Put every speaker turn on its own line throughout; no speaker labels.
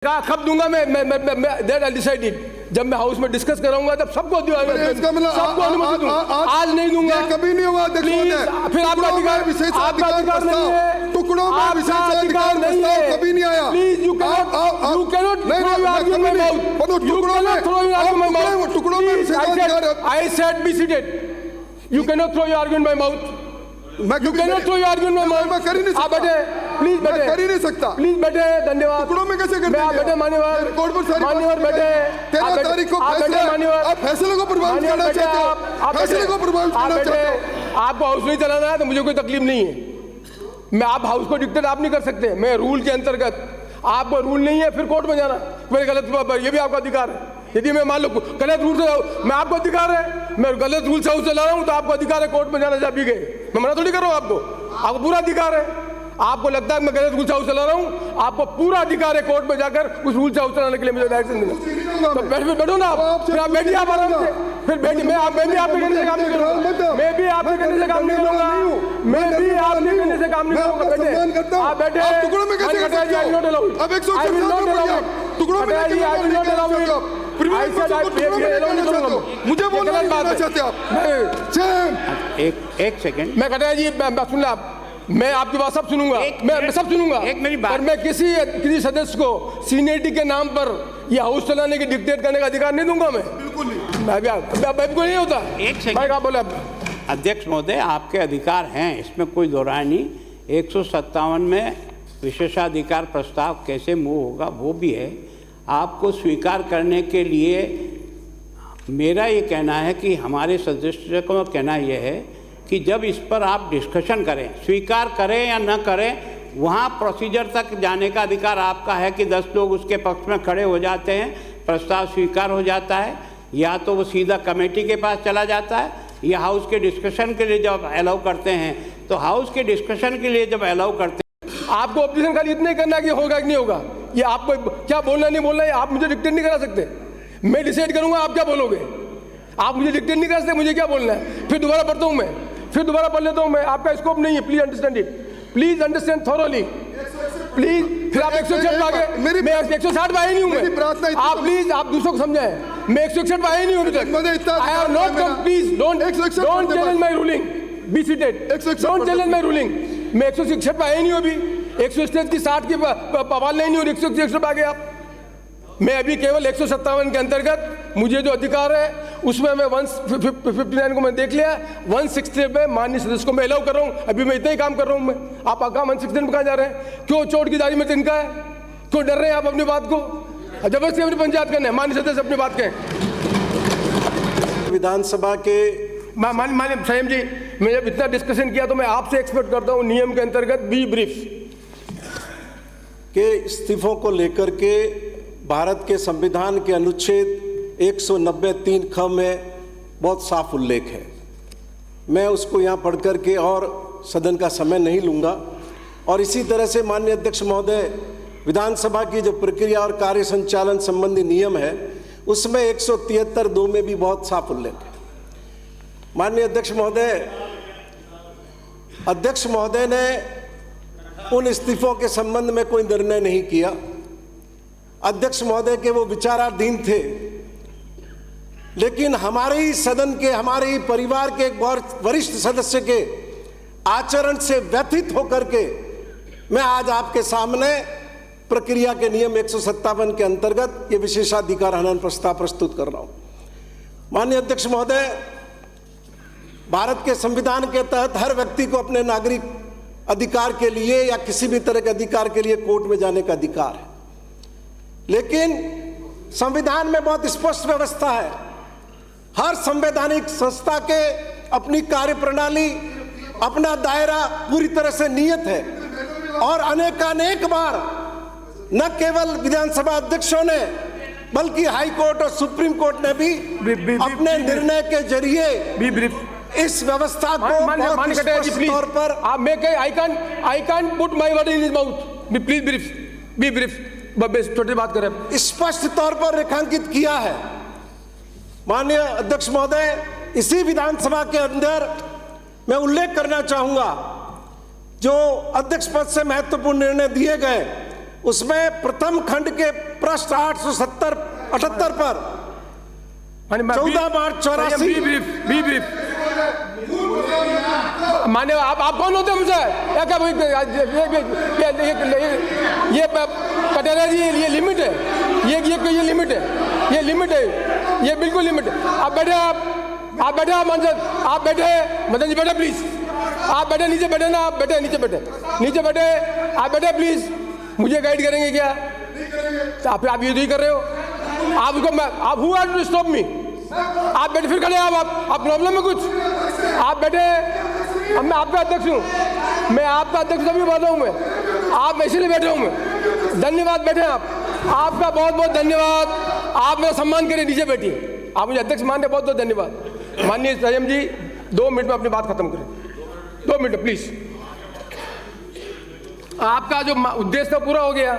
कहा कब दूंगा मैं दैट आई डिसाइडेड। जब मैं हाउस में डिस्कस कराऊंगा तब सबको सबको अनुमति दूंगा। आज नहीं दूंगा,
कभी नहीं हुआ।
फिर आपका अधिकार नहीं है,
टुकड़ों में विशेषाधिकार नहीं है, कभी नहीं आया।
Please you cannot throw your argument my mouth.
टुकड़ों में विशेषाधिकार।
I said be seated. You cannot throw your argument my mouth. You cannot throw your argument my mouth.
मैं कर ही नहीं सकता।
आप बैठे, प्लीज बैठे।
कर ही नहीं सकता।
प्लीज बैठे, धन्यवाद।
टुकड़ों में कैसे करते हैं?
आप बैठे मान्यवर।
कोर्ट पर सारी
मान्यवर बैठे।
13 तारीख को फैसला। आप फैसले को प्रभावित करना चाहते हो। फैसले को प्रभावित करना चाहते हो।
आपको हाउस नहीं चलाना है तो मुझे कोई तकलीफ नहीं है। मैं आप हाउस को डिक्टेट आप नहीं कर सकते। मैं रूल के अंतर्गत, आपको रूल नहीं है फिर कोर्ट में जाना मेरे गलत, ये भी आपका अधिकार है। यदि मैं मान लो गलत रूल से, मैं आपको अधिकार है, मैं गलत रूल से हाउस चला रहा हूँ तो आपको अधिकार है कोर्ट में जाना। जब भी गए मैं मना थोड़ी कर रहा हूँ आपको पूरा अधिकार है। आपको लगता है मैं गलत रूल से हाउस चला रहा हूँ, आपको पूरा अधिकार है कोर्ट में जाकर उस रूल से हाउस चलाने के लिए मुझे डायरेक्शन देना। तो फिर बैठो ना आप, फिर आप बैठिए आप आराम से। फिर बैठिए, मैं भी आपके कहने से काम नहीं करूँगा। मैं भी आपके कहने से काम नहीं करूँगा। मैं भी आपके कहने से काम नहीं करूँगा। बैठे आप बैठे।
टुकड़ों में कैसे करते हैं?
आई नॉट अलाउड।
अब 100 टुकड़ों में
आई नॉट अलाउड। मुझे बोलना नहीं चाहते आप।
एक सेकंड।
मैं कहता जी सुन ला, मैं आपकी बात सब सुनूंगा, मैं सब सुनूंगा।
एक मेरी बात,
पर मैं किसी सदस्य को सीनियरिटी के नाम पर ये हाउस चलाने की डिक्टेट करने का अधिकार नहीं दूंगा। मैं
बिल्कुल नहीं,
मैं नहीं होता।
एक सेकंड
बोला।
अध्यक्ष महोदय, आपके अधिकार हैं, इसमें कोई दो राय नहीं। 157 में विशेषाधिकार प्रस्ताव कैसे मूव होगा वो भी है। आपको स्वीकार करने के लिए मेरा ये कहना है कि हमारे सदस्य को कहना यह है कि जब इस पर आप डिस्कशन करें, स्वीकार करें या न करें, वहाँ प्रोसीजर तक जाने का अधिकार आपका है कि 10 लोग उसके पक्ष में खड़े हो जाते हैं, प्रस्ताव स्वीकार हो जाता है, या तो वो सीधा कमेटी के पास चला जाता है, या हाउस के डिस्कशन के लिए जब अलाउ करते हैं तो हाउस के डिस्कशन के लिए जब अलाउ करते हैं।
आपको ऑब्जेक्शन खाली इतना ही करना है कि होगा कि नहीं होगा, ये आपको क्या बोलना नहीं बोलना है आप मुझे डिक्टेट नहीं करा सकते। मैं डिसाइड करूंगा आप क्या बोलोगे। आप मुझे डिक्टेट नहीं कर सकते मुझे क्या बोलना है। फिर दोबारा पढ़ता हूं मैं, फिर दोबारा पढ़ लेता हूं मैं। आपका स्कोप नहीं है, please understand it, please understand thoroughly, please. फिर आप 161 पे आ गए, मैं 160 पे आया नहीं हूं मैं। आप प्लीज आप दूसरों को समझाएं, मैं 161 पे आया नहीं हूं अभी तक। I have not come, please don't challenge my ruling, be seated, don't challenge my ruling. मैं 161 पे आया नहीं हूं अभी, 161 की 60 की बवाल नहीं हुई, 161 पे आ गए आप। मैं अभी केवल 157 के अंतर्गत मुझे जो अधिकार है उसमें मैं 159 को मैं देख लिया, 160 पे माननीय सदस्य को मैं अलाउ कर रहा हूँ। अभी मैं इतना ही काम कर रहा हूँ मैं। आप कहाँ 160 में कहाँ जा रहे हैं? क्यों चोट की दाढ़ी में तिनका है? क्यों डर रहे हैं आप अपनी बात को? जबरदस्ती अपनी पंचायत करने माननीय सदस्य अपनी बात कहें।
विधानसभा के
माननीय संयम जी, मैं जब इतना डिस्कशन किया तो मैं आपसे एक्सपेक्ट करता हूँ नियम के अंतर्गत बी ब्रीफ
के इस्तीफों को लेकर के भारत के संविधान के अनुच्छेद 190(3) ख में बहुत साफ उल्लेख है। मैं उसको यहाँ पढ़ करके और सदन का समय नहीं लूँगा। और इसी तरह से माननीय अध्यक्ष महोदय, विधानसभा की जो प्रक्रिया और कार्य संचालन संबंधी नियम है उसमें 173(2) में भी बहुत साफ उल्लेख है। माननीय अध्यक्ष महोदय ने उन इस्तीफों के संबंध में कोई निर्णय नहीं किया। अध्यक्ष महोदय के वो विचाराधीन थे, लेकिन हमारे ही सदन के, हमारे ही परिवार के एक बहुत वरिष्ठ सदस्य के आचरण से व्यथित होकर के मैं आज आपके सामने प्रक्रिया के नियम 157 के अंतर्गत ये विशेषाधिकार हनन प्रस्ताव प्रस्तुत कर रहा हूं। माननीय अध्यक्ष महोदय, भारत के संविधान के तहत हर व्यक्ति को अपने नागरिक अधिकार के लिए या किसी भी तरह के अधिकार के लिए कोर्ट में जाने का अधिकार है, लेकिन संविधान में बहुत स्पष्ट व्यवस्था है। हर संवैधानिक संस्था के अपनी कार्यप्रणाली, अपना दायरा पूरी तरह से नियत है। और अनेकानेक बार न केवल विधानसभा अध्यक्षों ने बल्कि हाई कोर्ट और सुप्रीम कोर्ट ने भी अपने निर्णय के जरिए इस व्यवस्था को बहुत स्पष्ट तौर पर
I can't put my word in his mouth. Please brief, B brief, छोटी बात करें।
स्पष्ट तौर पर रेखांकित किया है। माननीय अध्यक्ष महोदय, इसी विधानसभा के अंदर मैं उल्लेख करना चाहूंगा, जो अध्यक्ष पद से महत्वपूर्ण निर्णय दिए गए उसमें प्रथम खंड के पृष्ठ 878 पर 14 मार्च 84।
माने आप कौन होते हैं मुझे या क्या ये कटेरिया जी, ये लिमिट है, ये लिमिट है, ये लिमिट है, ये बिल्कुल लिमिट है। आप बैठे, आप बैठे, आप मानसद आप बैठे, मदन जी बैठे प्लीज, आप बैठे, नीचे बैठे ना, आप बैठे, नीचे बैठे, नीचे बैठे, आप बैठे प्लीज। मुझे गाइड करेंगे क्या? आप ये नहीं कर रहे हो। आप उसको आप who are to stop me? आप बैठे फिर खड़े, आप प्रॉब्लम है कुछ? आप बैठे, अब मैं आपका अध्यक्ष हूँ, मैं आपका अध्यक्ष तभी बोल रहा हूँ, मैं आप इसलिए बैठे हूँ मैं। धन्यवाद, बैठे आप, आपका बहुत बहुत धन्यवाद, आप मेरा सम्मान करें, नीचे बैठिए। आप मुझे अध्यक्ष मान रहे, बहुत बहुत धन्यवाद। माननीय संयम जी 2 मिनट में अपनी बात खत्म करें, 2 मिनट प्लीज। आपका जो उद्देश्य था पूरा हो गया,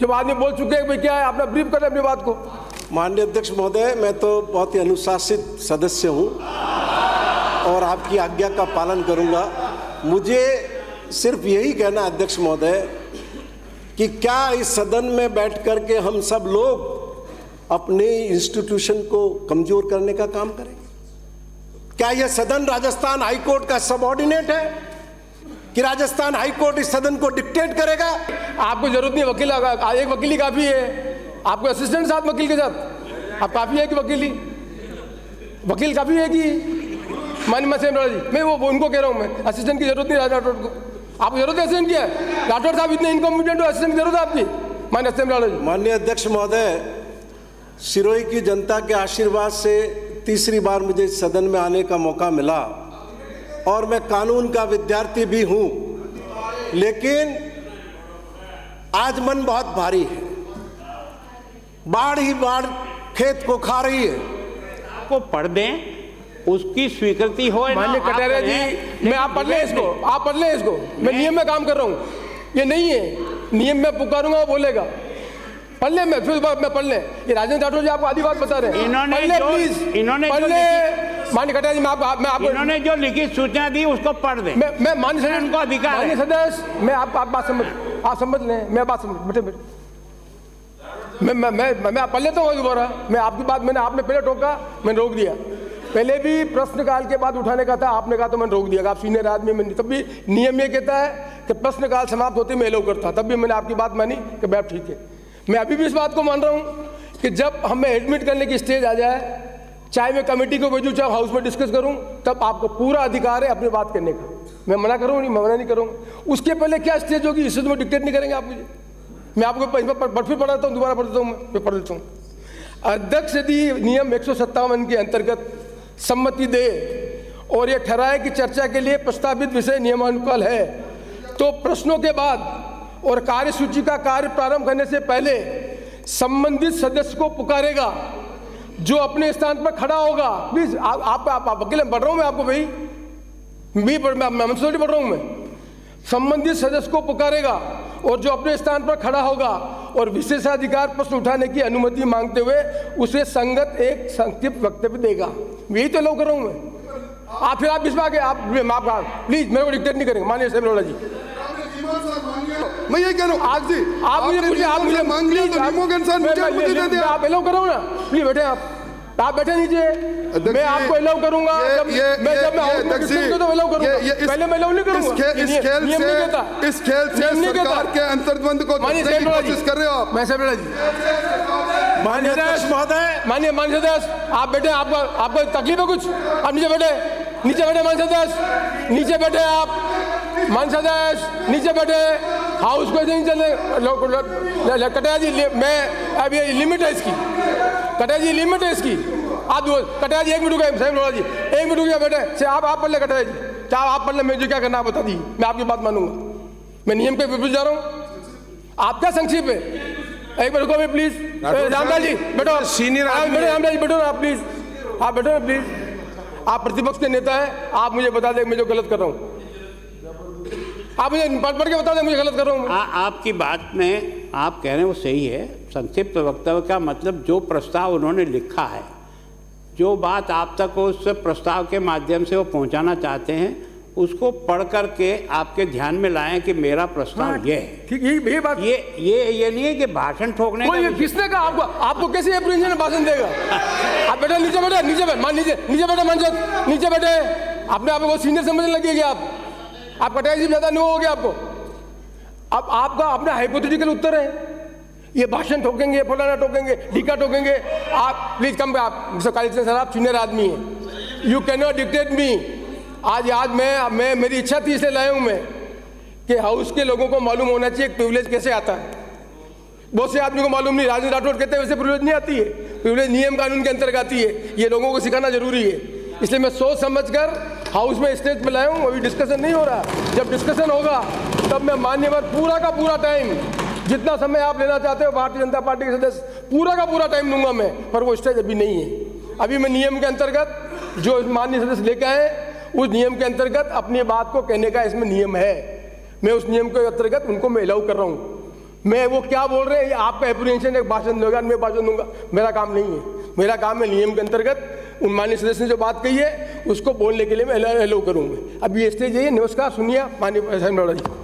जब आदमी बोल चुके हैं भाई क्या है, आपने ब्रीफ करें अपनी बात को।
माननीय अध्यक्ष महोदय, मैं तो बहुत ही अनुशासित सदस्य हूं और आपकी आज्ञा का पालन करूंगा। मुझे सिर्फ यही कहना अध्यक्ष महोदय कि क्या इस सदन में बैठ करके हम सब लोग अपने इंस्टीट्यूशन को कमजोर करने का काम करेंगे? क्या यह सदन राजस्थान हाईकोर्ट का सबऑर्डिनेट है कि राजस्थान हाईकोर्ट इस सदन को डिक्टेट करेगा?
आपको जरूरत नहीं, वकील एक वकील ही काफी है। आपको असिस्टेंट साथ वकील के साथ आप काफी है कि वकील काफी है कि माननीय सेमराला जी, मैं वो उनको कह रहा हूँ, मैं असिस्टेंट की जरूरत नहीं राठौड़ को। आपको जरूरत है असिस्टेंट की है? राठौड़ साहब इतने इनकॉम्पिटेंट हो, असिस्टेंट की जरूरत है आपकी? माननीय सेमराला जी।
माननीय अध्यक्ष महोदय, सिरोही की जनता के आशीर्वाद से तीसरी बार मुझे इस सदन में आने का मौका मिला और मैं कानून का विद्यार्थी भी हूं, लेकिन आज मन बहुत भारी है। बाढ़ ही बाढ़ खेत को खा रही है।
को पढ़ दें, उसकी स्वीकृति हो।
माननीय कटेरिया जी, मैं आप पढ़ लें इसको, आप पढ़ लें इसको, मैं नियम में काम कर रहा हूँ, ये नहीं है नियम में पुकारूंगा वो बोलेगा। पढ़ ले, मैं फिर मैं पढ़ ले। ये राजेंद्र राठौर जी आपको आधी बात बता रहे हैं,
इन्होंने
माननीय कटेरिया जी, मैं आपको
इन्होंने जो लिखित सूचना दी उसको पढ़ दें।
मैं माननीय सदस्य,
उनको अधिकार है।
माननीय सदस्य, मैं आप बात समझ, आप समझ लें, मैं बात समझ, बैठे मैं पढ़ लेता हूँ दोबारा। मैं आपकी बात, मैंने आपने पहले टोका, मैंने रोक दिया। पहले भी प्रश्नकाल के बाद उठाने का था, आपने कहा तो मैंने रोक दिया। आप सीनियर आदमी, मैं तब भी नियम ये कहता है कि प्रश्नकाल समाप्त होते मैं एलो करता, तब भी मैंने आपकी बात मानी कि बैठ ठीक है। मैं अभी भी इस बात को मान रहा हूँ कि जब हमें एडमिट करने की स्टेज आ जाए, चाहे मैं कमेटी को भेजूँ चाहे हाउस में डिस्कस करूँ, तब आपको पूरा अधिकार है अपनी बात करने का। मैं मना करूँ नहीं, मैं मना नहीं करूँगा। उसके पहले क्या स्टेज होगी, इससे तो मैं डिक्टेट नहीं करेंगे आप मुझे। मैं आपको फिर पढ़ाता हूँ, दोबारा पढ़ देता हूँ, मैं पढ़ देता हूँ। अध्यक्ष यदि नियम 157 के अंतर्गत सम्मति दे और यह ठहराए कि चर्चा के लिए प्रस्तावित विषय नियमानुसार है, तो प्रश्नों के बाद और कार्यसूची का कार्य प्रारंभ करने से पहले संबंधित सदस्य को पुकारेगा जो अपने स्थान पर खड़ा होगा। प्लीज आप वकील पढ़ रहा हूँ मैं आपको, भाई मैं पढ़ रहा हूँ। मैं संबंधित सदस्य को पुकारेगा और जो अपने स्थान पर खड़ा होगा और विशेषाधिकार प्रश्न उठाने की अनुमति मांगते हुए उसे संगत एक संक्षिप्त वक्तव्य देगा। यही तो लो कर रहा हूँ मैं। आप फिर आप इस बात के आप प्लीज मेरे को डिक्टेट नहीं करेंगे। माननीय सेमरोला जी,
मैं ये कह रहा हूँ,
आप मुझे
मांग लिया तो निमोगन सर मुझे अनुमति दे दिया।
आप एलो करो ना, प्लीज बैठे आप बैठे नीचे, मैं आपको एलाउ करूंगा। जब मैं तो एलाउ करूंगा, पहले मैं एलाउ नहीं करूंगा।
इस खेल से सरकार के अंतर्द्वंद को कोशिश कर रहे हो आप।
मैं सेमरोला जी,
माननीय अध्यक्ष महोदय,
माननीय सदस्य, आप बैठे, आपको तकलीफ है कुछ? आप नीचे बैठे, माननीय सदस्य नीचे बैठे, आप माननीय सदस्य नीचे बैठे। हाउस को नहीं चले। कटारिया जी, मैं अब ये लिमिट है इसकी, कटारिया जी लिमिट है इसकी। आप कटारिया जी 1 मिनट रुके, सेमरोला जी 1 मिनट रुके बैठे। आप पढ़ ले कटारिया जी, क्या आप पढ़ ले, मुझे क्या करना आप बता दीजिए, मैं आपकी बात मानूंगा। मैं नियम के विपरीत जा रहा हूँ। आपका संक्षेप है, एक मिनट रुको प्लीज। रामलाल जी बैठो, सीनियर रामलाल जी बैठो ना प्लीज, आप बैठो ना प्लीज। आप प्रतिपक्ष के नेता है, आप मुझे बता दें मैं जो गलत कर रहा हूँ। आप मुझे पढ़ के बता दें मुझे गलत कर रहा हूँ।
आपकी बात में आप कह रहे हैं वो सही है। संक्षिप्त वक्तव्य का मतलब जो प्रस्ताव उन्होंने लिखा है, जो बात आप तक उस प्रस्ताव के माध्यम से वो पहुंचाना चाहते हैं, उसको पढ़ करके आपके ध्यान में लाएं कि मेरा प्रस्ताव ये है।
ठीक, ये बात
ये नहीं है कि भाषण ठोकने
कोई
का।
किसने कहा आपको? आपको कैसे एप्रीहेंशन में भाषण देगा? आप बेटा नीचे बैठे, नीचे बैठे मंजत, नीचे बैठे। अपने आप को सीनियर समझने लगे क्या आप? कटाई ज्यादा नहीं हो गया आपको? अब आपका अपना हाइपोथेटिकल उत्तर है, ये भाषण ठोकेंगे, फलाना ठोकेंगे, ढीका ठोकेंगे। आप प्लीज कम, आप मिस्टर कालीचरण सर, आप सीनियर आदमी हैं, यू कैन नॉट डिक्टेट मी। आज मैं मेरी इच्छा थी इसलिए लाया हूं मैं कि हाउस के लोगों को मालूम होना चाहिए प्रिविलेज कैसे आता है। बहुत से आदमी को मालूम नहीं। राजेंद्र राठौड़ कहते हैं वैसे प्रिविलेज नहीं आती है, प्रिविलेज नियम कानून के अंतर्गत आती है। ये लोगों को सिखाना जरूरी है, इसलिए मैं सोच समझकर हाउस में स्टेज पे लाया हूँ। अभी डिस्कशन नहीं हो रहा, जब डिस्कशन होगा तब मैं मान्यवर पूरा का पूरा टाइम, जितना समय आप लेना चाहते हो भारतीय जनता पार्टी के सदस्य, पूरा का पूरा टाइम दूंगा मैं। पर वो स्टेज अभी नहीं है। अभी मैं नियम के अंतर्गत जो माननीय सदस्य लेकर आए, उस नियम के अंतर्गत अपनी बात को कहने का इसमें नियम है। मैं उस नियम के अंतर्गत उनको मैं अलाउ कर रहा हूँ। मैं वो क्या बोल रहे हैं, आपका एप्रीहेंशन एक भाषण देगा, मैं भाषण दूंगा, मेरा काम नहीं है। मेरा काम है नियम के अंतर्गत उन माननीय सदस्य ने जो बात कही है उसको बोलने के लिए मैं अलाउ करूँगा। अब ये स्टेज है। नमस्कार, सुनिए माननीय जी।